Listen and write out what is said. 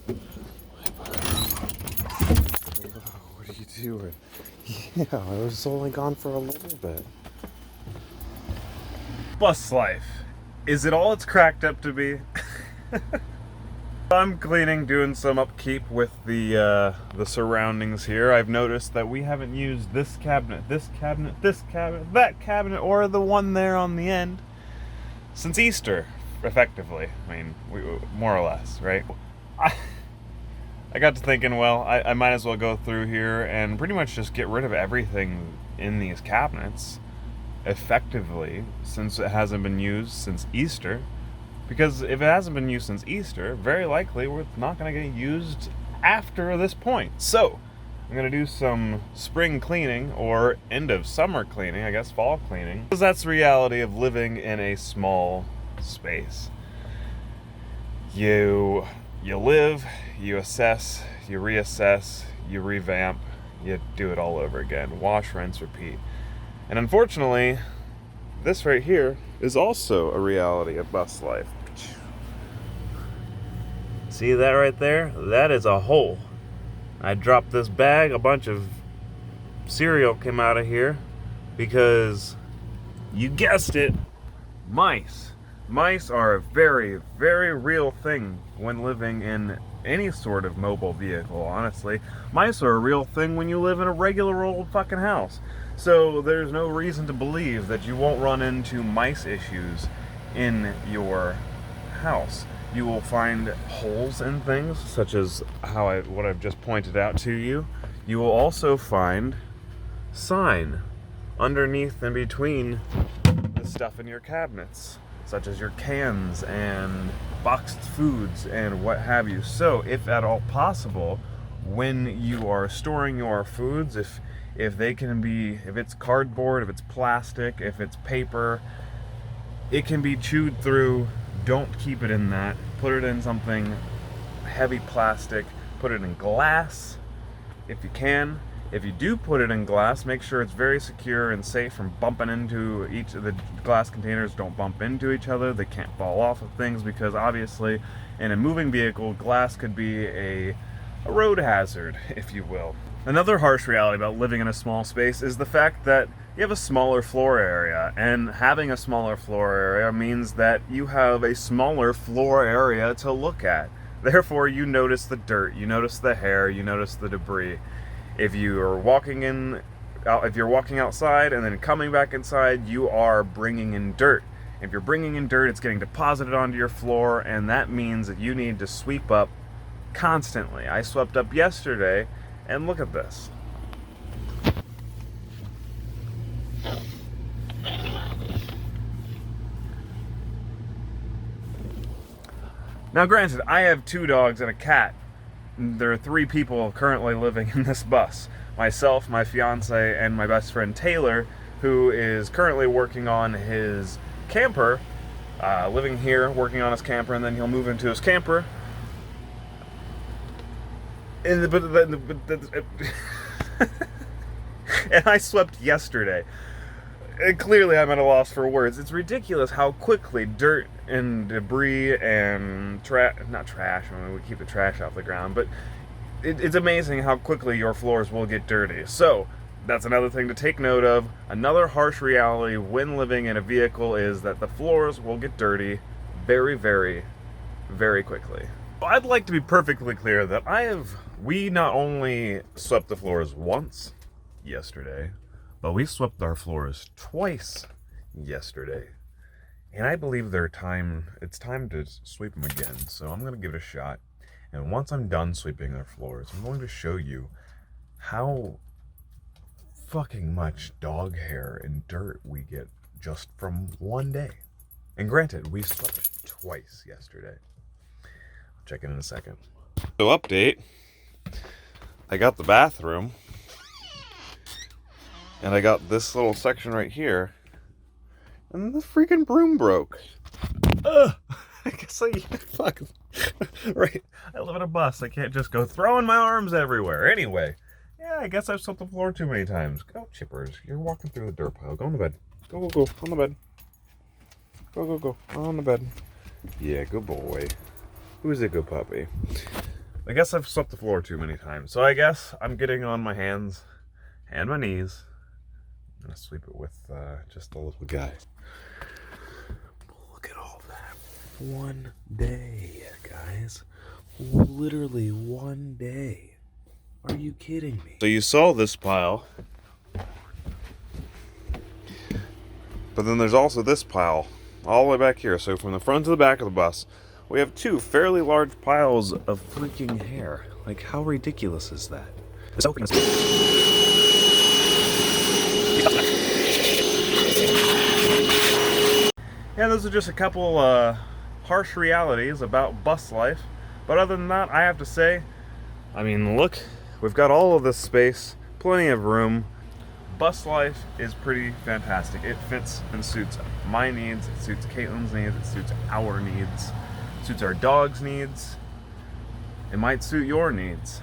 bus. What are you doing? Yeah, I was only gone for a little bit. Bus life. Is it all it's cracked up to be? I'm cleaning, doing some upkeep with the surroundings here. I've noticed that we haven't used this cabinet, that cabinet, or the one there on the end since Easter, effectively. I mean, more or less, right? I got to thinking, well, I might as well go through here and pretty much just get rid of everything in these cabinets effectively, since it hasn't been used since Easter. Because if it hasn't been used since Easter, very likely it's not going to get used after this point. So, I'm going to do some spring cleaning, or end of summer cleaning, I guess fall cleaning. Because that's the reality of living in a small space. You live, you assess, you reassess, you revamp, you do it all over again. Wash, rinse, repeat. And unfortunately, this right here is also a reality of bus life. See that right there? That is a hole. I dropped this bag, a bunch of cereal came out of here because, you guessed it, mice. Mice are a very, very real thing when living in any sort of mobile vehicle, honestly. Mice are a real thing when you live in a regular old fucking house. So there's no reason to believe that you won't run into mice issues in your house. You will find holes in things, such as what I've just pointed out to you. You will also find sign underneath and between the stuff in your cabinets, such as your cans and boxed foods and what have you. So, if at all possible, when you are storing your foods, if it's cardboard, if it's plastic, if it's paper, it can be chewed through. Don't keep it in that. Put it in something heavy plastic. Put it in glass if you can. If you do put it in glass, make sure it's very secure and safe from bumping into each of the glass containers. Don't bump into each other. They can't fall off of things because obviously in a moving vehicle, glass could be a road hazard, if you will. Another harsh reality about living in a small space is the fact that you have a smaller floor area, and having a smaller floor area means that you have a smaller floor area to look at. Therefore, you notice the dirt, you notice the hair, you notice the debris. If you're walking outside and then coming back inside, you are bringing in dirt. If you're bringing in dirt, it's getting deposited onto your floor, and that means that you need to sweep up constantly. I swept up yesterday, and look at this. Now granted, I have 2 dogs and a cat. There are 3 people currently living in this bus. Myself, my fiance, and my best friend Taylor, who is currently working on his camper, living here, working on his camper, and then he'll move into his camper. And I swept yesterday. And clearly I'm at a loss for words. It's ridiculous how quickly dirt and debris and not trash, I mean, we keep the trash off the ground, but it's amazing how quickly your floors will get dirty. So, that's another thing to take note of. Another harsh reality when living in a vehicle is that the floors will get dirty very, very, very quickly. I'd like to be perfectly clear that we not only swept the floors once yesterday, but we swept our floors twice yesterday. And I believe it's time to sweep them again. So I'm going to give it a shot. And once I'm done sweeping their floors, I'm going to show you how fucking much dog hair and dirt we get just from one day. And granted, we swept twice yesterday. I'll check in a second. So update. I got the bathroom. And I got this little section right here. And the freaking broom broke. Ugh! I guess fuck. Right. I live in a bus. I can't just go throwing my arms everywhere. Anyway. Yeah, I guess I've swept the floor too many times. Go, Chippers. You're walking through the dirt pile. Go on the bed. Go. On the bed. Go. On the bed. Yeah, good boy. Who's a good puppy? I guess I've swept the floor too many times. So I guess I'm getting on my hands and my knees. I'm gonna sweep it with just a little guy. Look at all that. One day, guys. Literally one day. Are you kidding me? So you saw this pile. But then there's also this pile all the way back here. So from the front to the back of the bus, we have two fairly large piles of freaking hair. Like, how ridiculous is that? Yeah, those are just a couple harsh realities about bus life. But other than that, I have to say, I mean, look, we've got all of this space, plenty of room. Bus life is pretty fantastic. It fits and suits my needs, it suits Caitlin's needs, it suits our needs, it suits our dog's needs. It might suit your needs.